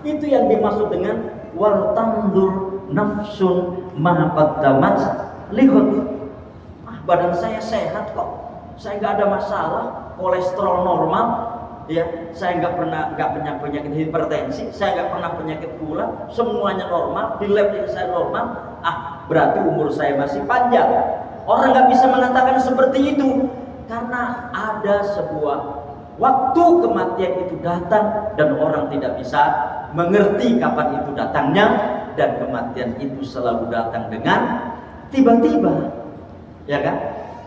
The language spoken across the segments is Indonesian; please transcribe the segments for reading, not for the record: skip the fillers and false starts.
Itu yang dimaksud dengan wal tandur nafsun ma qaddamat lighad. Badan saya sehat kok, saya nggak ada masalah, kolesterol normal, ya, saya nggak punya penyakit hipertensi, saya nggak pernah penyakit gula, semuanya normal, di lab ini saya normal. Berarti umur saya masih panjang. Orang nggak bisa mengatakan seperti itu karena ada sebuah waktu kematian itu datang dan orang tidak bisa mengerti kapan itu datangnya, dan kematian itu selalu datang dengan tiba-tiba. Ya kan?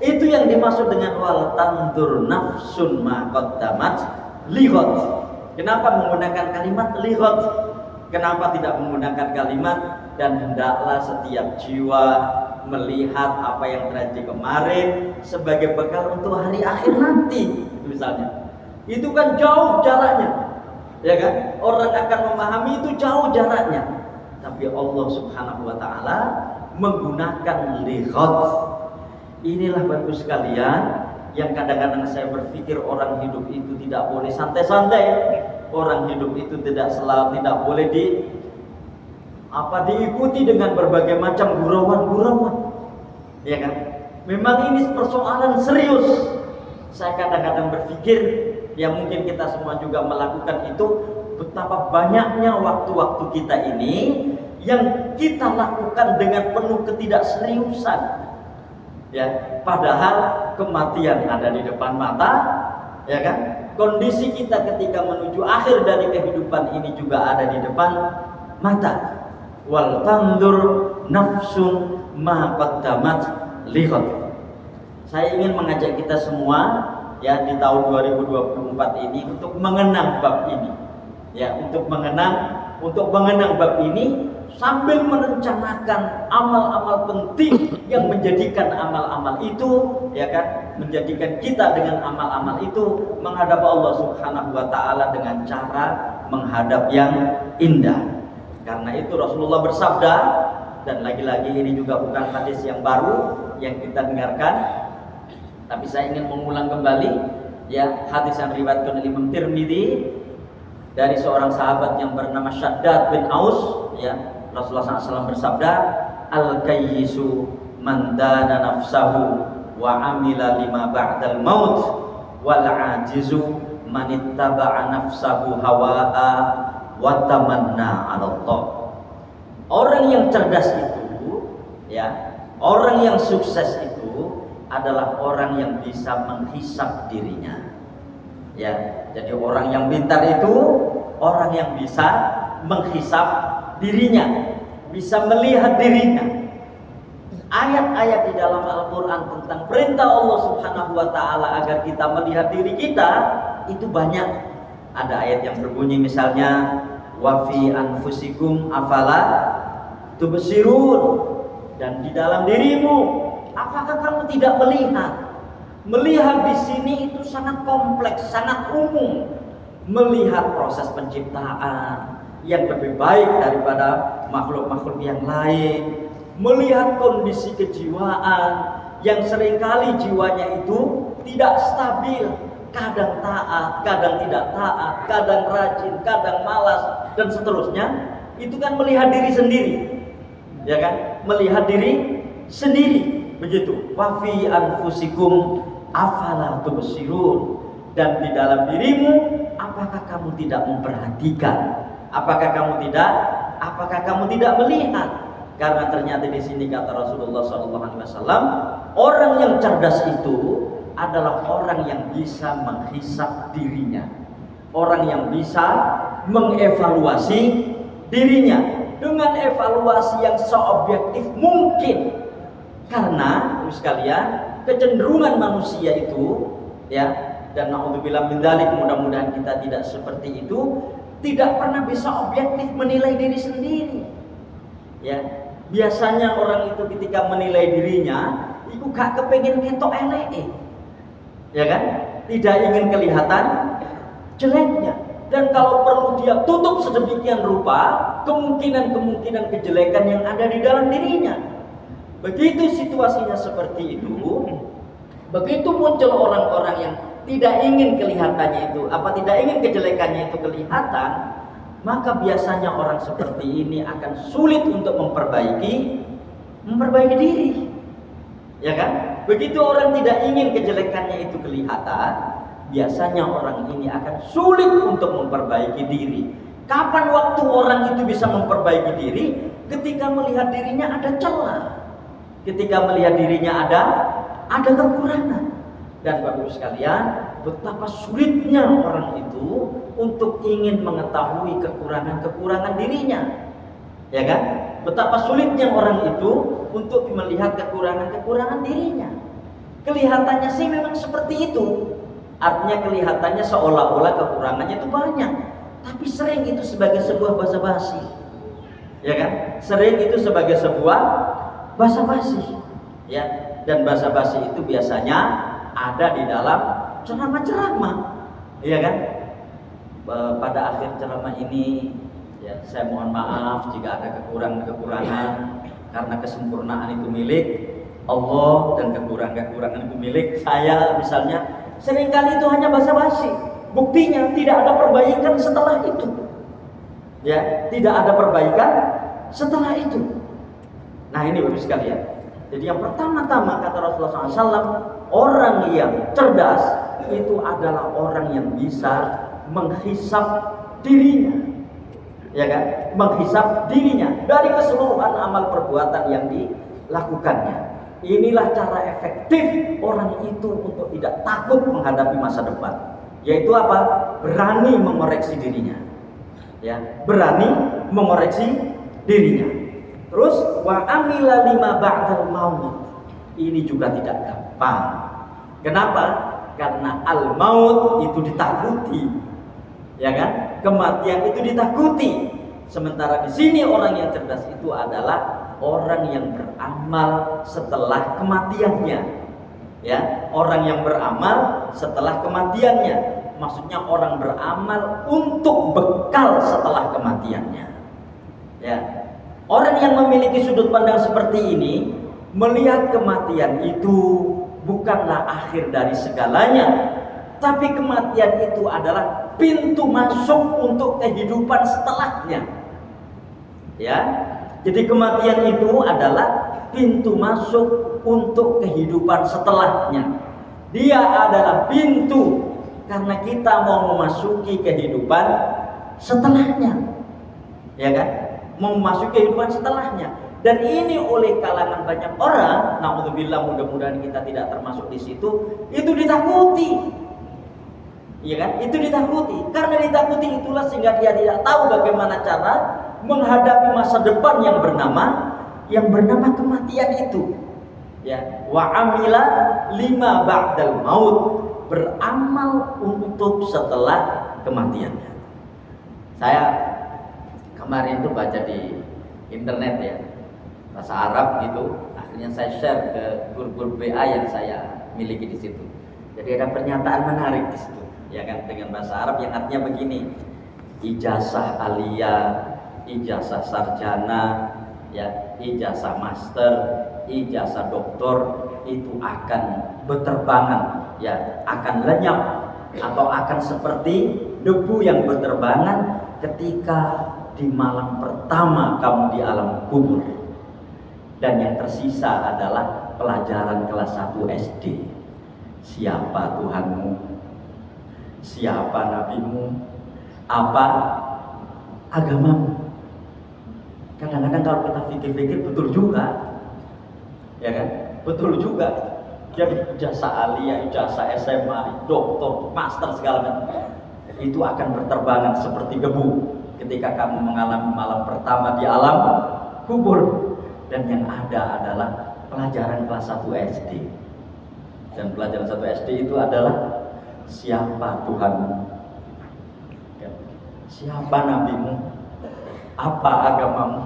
Itu yang dimaksud dengan wal tandur nafsun ma qaddamat lighad. Kenapa menggunakan kalimat lighad? Kenapa tidak menggunakan kalimat dan hendaklah setiap jiwa melihat apa yang terjadi kemarin sebagai bekal untuk hari akhir nanti, misalnya. Itu kan jauh jaraknya. Ya kan? Orang akan memahami itu jauh jaraknya. Tapi Allah Subhanahu wa taala menggunakan lighad. Inilah Bapak sekalian yang kadang-kadang saya berpikir orang hidup itu tidak boleh santai-santai. Orang hidup itu tidak boleh diikuti dengan berbagai macam gurauan-gurauan. Ya kan? Memang ini persoalan serius. Saya kadang-kadang berpikir, ya mungkin kita semua juga melakukan itu, betapa banyaknya waktu-waktu kita ini yang kita lakukan dengan penuh ketidakseriusan. Ya, padahal kematian ada di depan mata, ya kan? Kondisi kita ketika menuju akhir dari kehidupan ini juga ada di depan mata. Wal tandur nafsun ma qaddamat lighad. Saya ingin mengajak kita semua ya di tahun 2024 ini untuk mengenang bab ini. Ya, untuk mengenang bab ini sambil merencanakan amal-amal penting yang menjadikan amal-amal itu, ya kan, menjadikan kita dengan amal-amal itu menghadap Allah Subhanahu wa taala dengan cara menghadap yang indah. Karena itu Rasulullah bersabda, dan lagi-lagi ini juga bukan hadis yang baru yang kita dengarkan, tapi saya ingin mengulang kembali ya hadis yang riwayatkan oleh Imam Tirmidzi dari seorang sahabat yang bernama Syaddad bin Aus, ya. Rasulullah SAW bersabda, al-kayyisu man dana nafsahu wa amila lima ba'dal maut, wal ajizu man ittaba'a nafsahu hawa'a wa tamanna 'ala Allah. Orang yang cerdas itu, ya, orang yang sukses itu adalah orang yang bisa menghisap dirinya. Ya, jadi orang yang pintar itu orang yang bisa menghisap dirinya, bisa melihat dirinya. Ayat-ayat di dalam Al-Quran tentang perintah Allah Subhanahu wa ta'ala agar kita melihat diri kita itu banyak. Ada ayat yang berbunyi misalnya wa fi anfusikum afala tubsirun, dan di dalam dirimu apakah kamu tidak melihat? Melihat di sini itu sangat kompleks, sangat umum. Melihat proses penciptaan yang lebih baik daripada makhluk-makhluk yang lain, melihat kondisi kejiwaan yang seringkali jiwanya itu tidak stabil, kadang taat, kadang tidak taat, kadang rajin, kadang malas, dan seterusnya. Itu kan melihat diri sendiri, ya kan? Melihat diri sendiri, begitu. Wa fi anfusikum afala tubsirun, dan di dalam dirimu apakah kamu tidak memperhatikan? Apakah kamu tidak melihat? Karena ternyata di sini kata Rasulullah SAW, orang yang cerdas itu adalah orang yang bisa menghisap dirinya, orang yang bisa mengevaluasi dirinya dengan evaluasi yang seobjektif mungkin. Karena sekalian, kecenderungan manusia itu, ya, dan naudzubillah min dzalik, mudah-mudahan kita tidak seperti itu, tidak pernah bisa objektif menilai diri sendiri. Ya, biasanya orang itu ketika menilai dirinya, itu gak kepengen ketok eleke, ya kan? Tidak ingin kelihatan jeleknya. Dan kalau perlu dia tutup sedemikian rupa kemungkinan kejelekan yang ada di dalam dirinya. Begitu situasinya seperti itu, begitu muncul orang-orang yang tidak ingin kelihatannya itu, tidak ingin kejelekannya itu kelihatan, maka biasanya orang seperti ini akan sulit untuk memperbaiki diri. Ya kan? Begitu orang tidak ingin kejelekannya itu kelihatan, biasanya orang ini akan sulit untuk memperbaiki diri. Kapan waktu orang itu bisa memperbaiki diri? Ketika melihat dirinya ada celah, ketika melihat dirinya ada kekurangan. Dan Bapak Ibu sekalian, betapa sulitnya orang itu untuk ingin mengetahui kekurangan dirinya. Ya kan? Betapa sulitnya orang itu untuk melihat kekurangan dirinya. Kelihatannya sih memang seperti itu. Artinya kelihatannya seolah-olah kekurangannya itu banyak, tapi sering itu sebagai sebuah basa-basi. Ya kan? Sering itu sebagai sebuah basa-basi. Ya, dan basa-basi itu biasanya ada di dalam ceramah-ceramah. Ya kan? Pada akhir ceramah ini, ya, saya mohon maaf jika ada kekurangan karena kesempurnaan itu milik Allah dan kekurangan itu milik saya misalnya. Seringkali itu hanya basa-basi. Buktinya tidak ada perbaikan setelah itu. Ya, tidak ada perbaikan setelah itu. Nah, ini Bapak sekalian. Jadi yang pertama-tama kata Rasulullah SAW, orang yang cerdas itu adalah orang yang bisa menghisap dirinya. Ya kan? Menghisap dirinya dari keseluruhan amal perbuatan yang dilakukannya. Inilah cara efektif orang itu untuk tidak takut menghadapi masa depan. Yaitu apa? Berani mengoreksi dirinya. Ya, berani mengoreksi dirinya. Terus wa amila lima ba'dal maut. Ini juga tidak gampang. Kenapa? Karena al maut itu ditakuti. Ya kan? Kematian itu ditakuti. Sementara di sini orang yang cerdas itu adalah orang yang beramal setelah kematiannya. Ya, orang yang beramal setelah kematiannya. Maksudnya orang beramal untuk bekal setelah kematiannya. Ya. Orang yang memiliki sudut pandang seperti ini melihat kematian itu bukanlah akhir dari segalanya, tapi kematian itu adalah pintu masuk untuk kehidupan setelahnya. Ya. Jadi kematian itu adalah pintu masuk untuk kehidupan setelahnya. Dia adalah pintu karena kita mau memasuki kehidupan setelahnya. Ya kan? Mau memasuki kehidupan setelahnya. Dan ini oleh kalangan banyak orang, naudzubillah, mudah-mudahan kita tidak termasuk di situ, itu ditakuti. Ya kan? Itu ditakuti. Karena ditakuti itulah sehingga dia tidak tahu bagaimana cara menghadapi masa depan yang bernama kematian itu. Ya, wa amila lima ba'dal maut, beramal untuk setelah kematiannya. Saya kemarin itu baca di internet ya, bahasa Arab gitu. Akhirnya saya share ke grup-grup WA yang saya miliki di situ. Jadi ada pernyataan menarik di situ, ya kan, dengan bahasa Arab yang artinya begini: ijazah aliyah, ijazah sarjana, ya, ijazah master, ijazah doktor itu akan berterbangan, ya, akan lenyap atau akan seperti debu yang berterbangan ketika di malam pertama kamu di alam kubur. Dan yang tersisa adalah pelajaran kelas 1 SD. Siapa Tuhanmu? Siapa nabimu? Apa agamamu? Kadang-kadang kalau kita pikir-pikir betul juga, ya kan? Betul juga. Jadi ijazah aliyah, ijazah SMA, doktor, master segala macam itu akan berterbangan seperti debu ketika kamu mengalami malam pertama di alam kubur. Dan yang ada adalah pelajaran kelas 1 SD. Dan pelajaran 1 SD itu adalah siapa Tuhanmu? Ya. Siapa nabimu? Apa agamamu?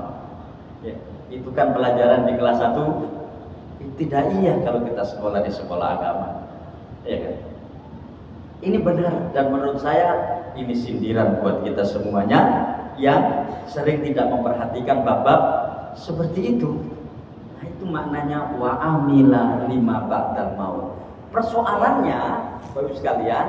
Ya, itu kan pelajaran di kelas 1. Tidak iya kalau kita sekolah di sekolah agama. Ya kan? Ini benar, dan menurut saya ini sindiran buat kita semuanya yang sering tidak memperhatikan bab-bab seperti itu. Nah, itu maknanya wa amila lima ba'dal maut. Persoalannya, Bapak sekalian,